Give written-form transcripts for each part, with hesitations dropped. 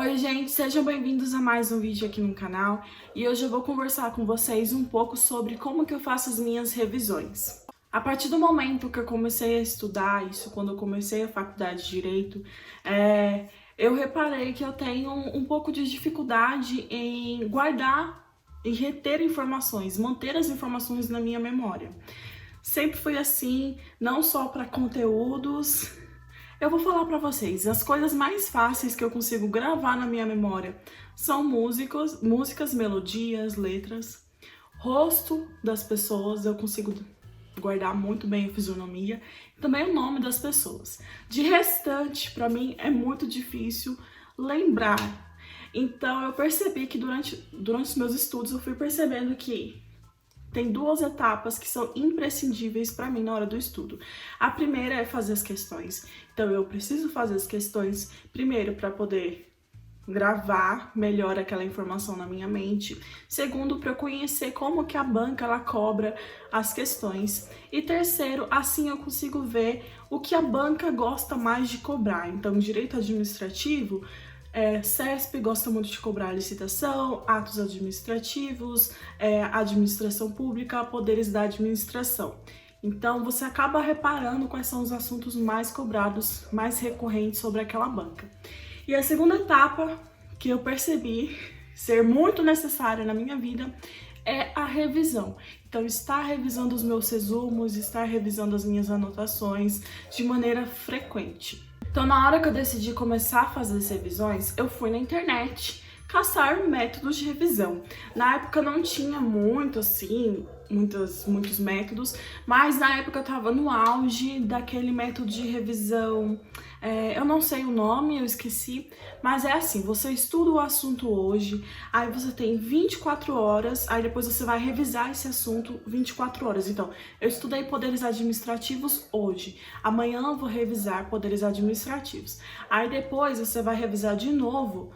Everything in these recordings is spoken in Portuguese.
Oi gente, sejam bem-vindos a mais um vídeo aqui no canal e hoje eu vou conversar com vocês um pouco sobre como que eu faço as minhas revisões. A partir do momento que eu comecei a estudar isso, quando eu comecei a faculdade de Direito, eu reparei que eu tenho um pouco de dificuldade em guardar e reter informações, manter as informações na minha memória. Sempre foi assim, não só para conteúdos. Eu vou falar pra vocês, as coisas mais fáceis que eu consigo gravar na minha memória são músicas, melodias, letras, rosto das pessoas, eu consigo guardar muito bem a fisionomia, e também o nome das pessoas. De restante, pra mim, é muito difícil lembrar. Então eu percebi que durante os meus estudos eu fui percebendo que tem duas etapas que são imprescindíveis para mim na hora do estudo. A primeira é fazer as questões. Então eu preciso fazer as questões primeiro para poder gravar melhor aquela informação na minha mente. Segundo, para eu conhecer como que a banca ela cobra as questões. E terceiro, assim eu consigo ver o que a banca gosta mais de cobrar. Então, direito administrativo, CESP gosta muito de cobrar licitação, atos administrativos, administração pública, poderes da administração. Então, você acaba reparando quais são os assuntos mais cobrados, mais recorrentes sobre aquela banca. E a segunda etapa que eu percebi ser muito necessária na minha vida é a revisão. Então, estar revisando os meus resumos, estar revisando as minhas anotações de maneira frequente. Então, na hora que eu decidi começar a fazer as revisões, eu fui na internet caçar métodos de revisão. Na época não tinha muito, assim, muitos métodos, mas na época eu tava no auge daquele método de revisão, eu não sei o nome, eu esqueci, mas é assim, você estuda o assunto hoje, aí você tem 24 horas, aí depois você vai revisar esse assunto 24 horas. Então, eu estudei poderes administrativos hoje, amanhã eu vou revisar poderes administrativos, aí depois você vai revisar de novo.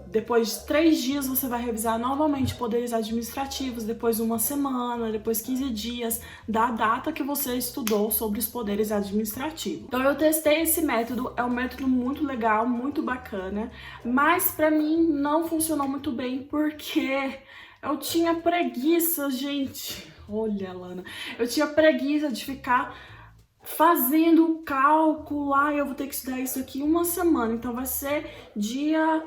Depois de 3 dias você vai revisar novamente poderes administrativos, depois uma semana, depois 15 dias da data que você estudou sobre os poderes administrativos. Então eu testei esse método, é um método muito legal, muito bacana, mas pra mim não funcionou muito bem porque eu tinha preguiça, gente. Olha, Lana, eu tinha preguiça de ficar fazendo cálculo. Eu vou ter que estudar isso aqui uma semana, então vai ser dia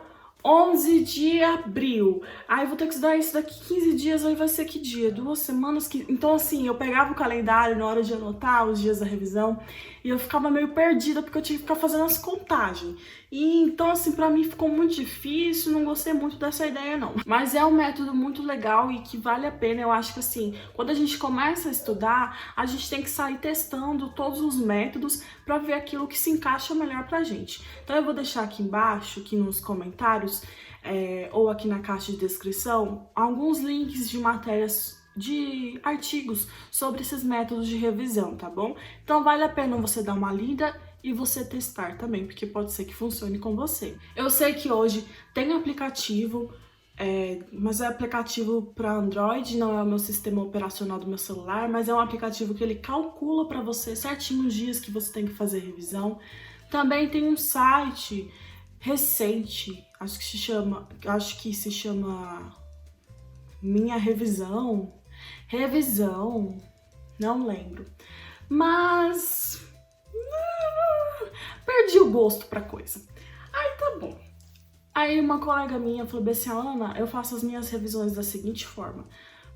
11 de abril, aí vou ter que estudar isso daqui 15 dias, aí vai ser que dia? 2 semanas? Então assim, eu pegava o calendário na hora de anotar os dias da revisão e eu ficava meio perdida porque eu tinha que ficar fazendo as contagens. E então assim, pra mim ficou muito difícil, não gostei muito dessa ideia não. Mas é um método muito legal e que vale a pena. Eu acho que assim, quando a gente começa a estudar, a gente tem que sair testando todos os métodos pra ver aquilo que se encaixa melhor pra gente. Então eu vou deixar aqui embaixo, aqui nos comentários, ou aqui na caixa de descrição, alguns links de matérias, de artigos sobre esses métodos de revisão, tá bom? Então vale a pena você dar uma lida e você testar também, porque pode ser que funcione com você. Eu sei que hoje tem aplicativo, mas é aplicativo para Android, não é o meu sistema operacional do meu celular, mas é um aplicativo que ele calcula para você certinho os dias que você tem que fazer revisão. Também tem um site recente, acho que se chama Minha Revisão, não lembro, mas perdi o gosto pra coisa. Aí tá bom. Aí uma colega minha falou bem assim: Ana, eu faço as minhas revisões da seguinte forma: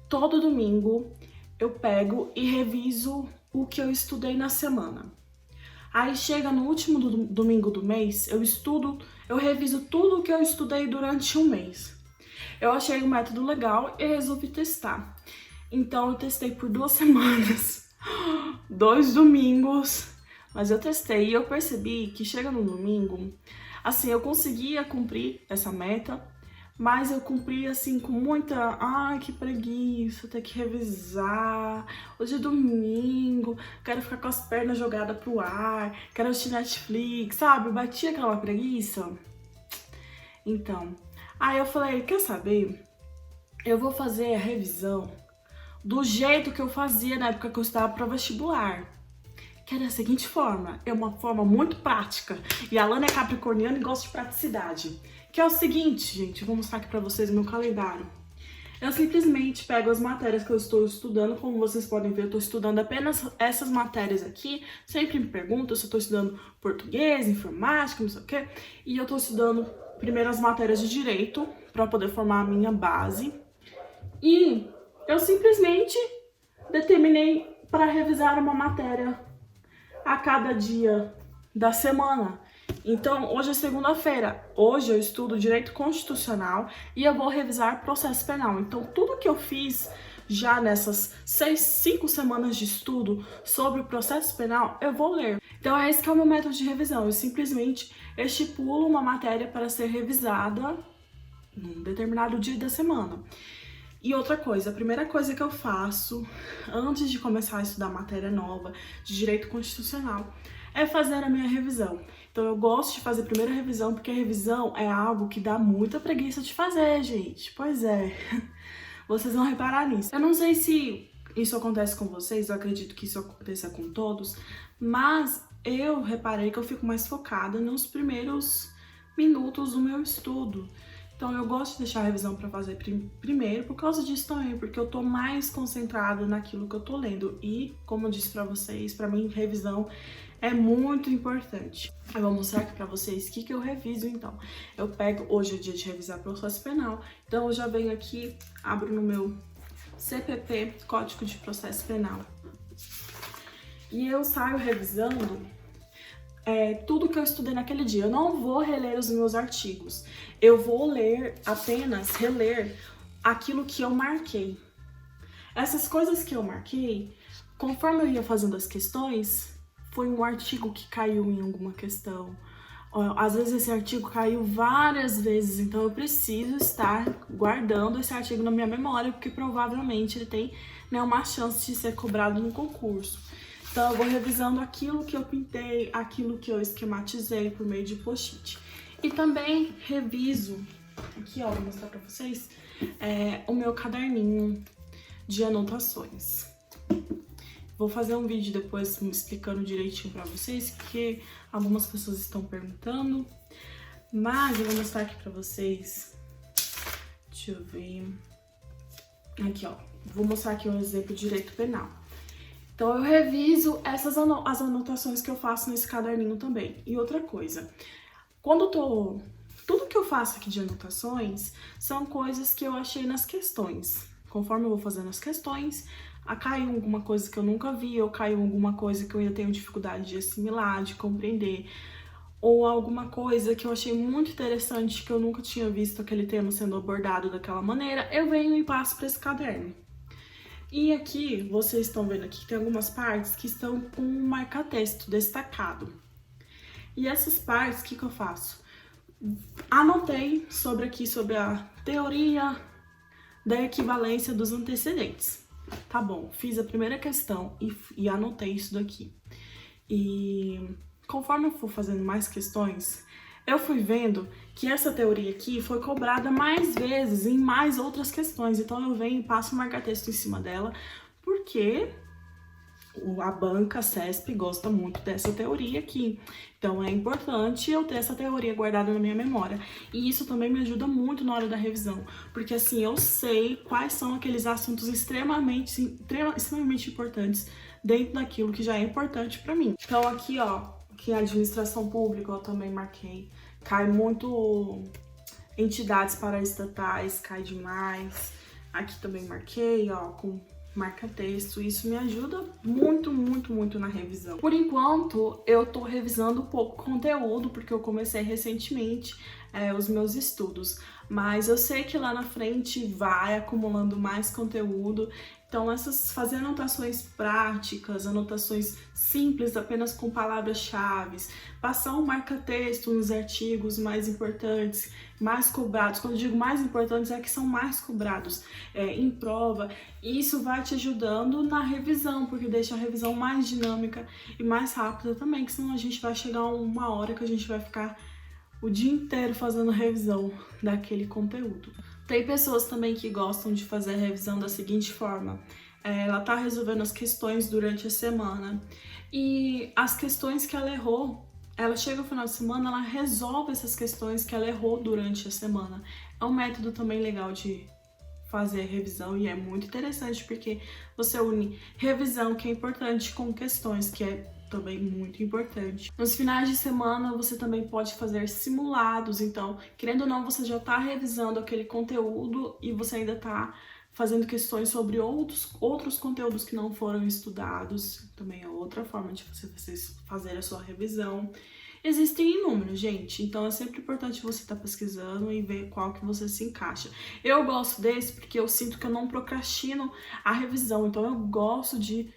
todo domingo eu pego e reviso o que eu estudei na semana. Aí chega no último domingo do mês, eu reviso tudo o que eu estudei durante um mês. Eu achei um método legal e resolvi testar. Então eu testei por 2 semanas, 2 domingos, mas eu testei e eu percebi que chega no domingo, assim, eu conseguia cumprir essa meta, mas eu cumpri assim com muita, que preguiça, ter que revisar, hoje é domingo, quero ficar com as pernas jogadas pro ar, quero assistir Netflix, sabe? Batia aquela preguiça. Então, aí eu falei, quer saber? Eu vou fazer a revisão do jeito que eu fazia na época que eu estava para vestibular. Que é da seguinte forma, é uma forma muito prática. E a Lana é capricorniana e gosta de praticidade. Que é o seguinte, gente, eu vou mostrar aqui pra vocês o meu calendário. Eu simplesmente pego as matérias que eu estou estudando, como vocês podem ver, eu estou estudando apenas essas matérias aqui. Sempre me perguntam se eu estou estudando português, informática, não sei o quê. E eu estou estudando primeiro as matérias de direito, para poder formar a minha base. E eu simplesmente determinei para revisar uma matéria a cada dia da semana. Então, hoje é segunda-feira. Hoje eu estudo Direito Constitucional e eu vou revisar Processo Penal. Então, tudo que eu fiz já nessas 5 semanas de estudo sobre o processo penal, eu vou ler. Então, esse que é o meu método de revisão. Eu simplesmente estipulo uma matéria para ser revisada num determinado dia da semana. E outra coisa, a primeira coisa que eu faço antes de começar a estudar matéria nova de Direito Constitucional é fazer a minha revisão. Então eu gosto de fazer a primeira revisão, porque a revisão é algo que dá muita preguiça de fazer, gente. Pois é, vocês vão reparar nisso. Eu não sei se isso acontece com vocês, eu acredito que isso aconteça com todos, mas eu reparei que eu fico mais focada nos primeiros minutos do meu estudo. Então eu gosto de deixar a revisão para fazer primeiro, por causa disso também, porque eu tô mais concentrada naquilo que eu tô lendo. E, como eu disse para vocês, para mim revisão é muito importante. Eu vou mostrar aqui para vocês o que eu reviso então. Eu pego, hoje é dia de revisar processo penal, então eu já venho aqui, abro no meu CPP, Código de Processo Penal. E eu saio revisando tudo que eu estudei naquele dia. Eu não vou reler os meus artigos. Eu vou reler aquilo que eu marquei. Essas coisas que eu marquei, conforme eu ia fazendo as questões, foi um artigo que caiu em alguma questão. Às vezes esse artigo caiu várias vezes, então eu preciso estar guardando esse artigo na minha memória, porque provavelmente ele tem uma chance de ser cobrado no concurso. Então eu vou revisando aquilo que eu pintei, aquilo que eu esquematizei por meio de post-it. E também reviso, aqui ó, vou mostrar pra vocês, o meu caderninho de anotações. Vou fazer um vídeo depois me explicando direitinho pra vocês, porque algumas pessoas estão perguntando. Mas eu vou mostrar aqui pra vocês. Deixa eu ver. Aqui ó, vou mostrar aqui um exemplo de direito penal. Então eu reviso as anotações que eu faço nesse caderninho também. E outra coisa, tudo que eu faço aqui de anotações são coisas que eu achei nas questões. Conforme eu vou fazendo as questões, caiu alguma coisa que eu nunca vi, ou caiu alguma coisa que eu ainda tenho dificuldade de assimilar, de compreender, ou alguma coisa que eu achei muito interessante, que eu nunca tinha visto aquele tema sendo abordado daquela maneira, eu venho e passo para esse caderno. E aqui, vocês estão vendo aqui que tem algumas partes que estão com um marca-texto destacado. E essas partes, o que eu faço? Anotei sobre a teoria da equivalência dos antecedentes. Tá bom, fiz a primeira questão e anotei isso daqui. E conforme eu for fazendo mais questões, eu fui vendo que essa teoria aqui foi cobrada mais vezes em mais outras questões. Então eu venho e passo um marca-texto em cima dela, porque a banca CESP gosta muito dessa teoria aqui. Então é importante eu ter essa teoria guardada na minha memória. E isso também me ajuda muito na hora da revisão, porque assim eu sei quais são aqueles assuntos extremamente importantes dentro daquilo que já é importante para mim. Então aqui ó, que a administração pública eu também marquei. Cai muito entidades paraestatais, cai demais. Aqui também marquei, ó, com marca-texto. Isso me ajuda muito, muito, muito na revisão. Por enquanto, eu tô revisando pouco conteúdo, porque eu comecei recentemente os meus estudos. Mas eu sei que lá na frente vai acumulando mais conteúdo. Então, fazer anotações práticas, anotações simples, apenas com palavras-chave, passar um marca-texto nos artigos mais importantes, mais cobrados. Quando eu digo mais importantes, é que são mais cobrados em prova. E isso vai te ajudando na revisão, porque deixa a revisão mais dinâmica e mais rápida também, que senão a gente vai chegar a uma hora que a gente vai ficar o dia inteiro fazendo revisão daquele conteúdo. Tem pessoas também que gostam de fazer a revisão da seguinte forma: ela tá resolvendo as questões durante a semana e as questões que ela errou, ela chega no final de semana, ela resolve essas questões que ela errou durante a semana. É um método também legal de fazer revisão e é muito interessante porque você une revisão, que é importante, com questões, que é também muito importante. Nos finais de semana você também pode fazer simulados, então, querendo ou não, você já está revisando aquele conteúdo e você ainda está fazendo questões sobre outros conteúdos que não foram estudados. Também é outra forma de você fazer a sua revisão. Existem inúmeros, gente, então é sempre importante você estar pesquisando e ver qual que você se encaixa. Eu gosto desse porque eu sinto que eu não procrastino a revisão, então eu gosto de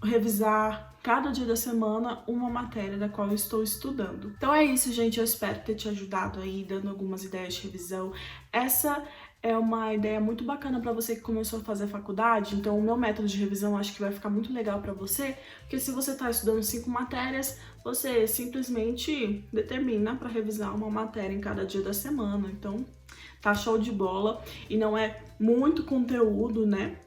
revisar cada dia da semana uma matéria da qual eu estou estudando. Então é isso, gente, eu espero ter te ajudado aí, dando algumas ideias de revisão. Essa é uma ideia muito bacana para você que começou a fazer faculdade, então o meu método de revisão acho que vai ficar muito legal para você, porque se você está estudando 5 matérias, você simplesmente determina para revisar uma matéria em cada dia da semana, então tá show de bola e não é muito conteúdo, né?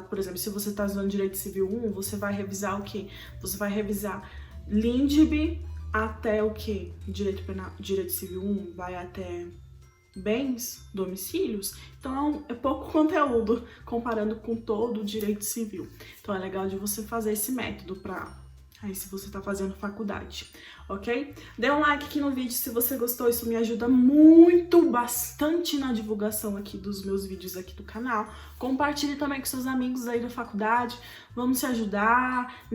Por exemplo, se você está estudando Direito Civil 1, você vai revisar o quê? Você vai revisar LINDB até o quê? Direito Civil 1 vai até bens, domicílios, então é pouco conteúdo comparando com todo o direito civil. Então é legal de você fazer esse método para aí se você tá fazendo faculdade, ok? Dê um like aqui no vídeo se você gostou, isso me ajuda muito, bastante na divulgação aqui dos meus vídeos aqui do canal. Compartilhe também com seus amigos aí da faculdade, vamos se ajudar,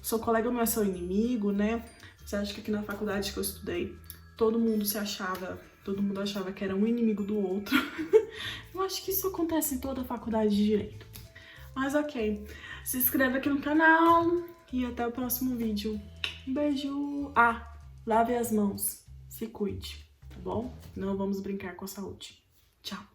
seu colega não é seu inimigo, né? Você acha que aqui na faculdade que eu estudei, todo mundo achava que era um inimigo do outro. Eu acho que isso acontece em toda a faculdade de Direito. Mas ok, se inscreva aqui no canal e até o próximo vídeo. Um beijo! Lave as mãos, se cuide, tá bom? Não vamos brincar com a saúde. Tchau!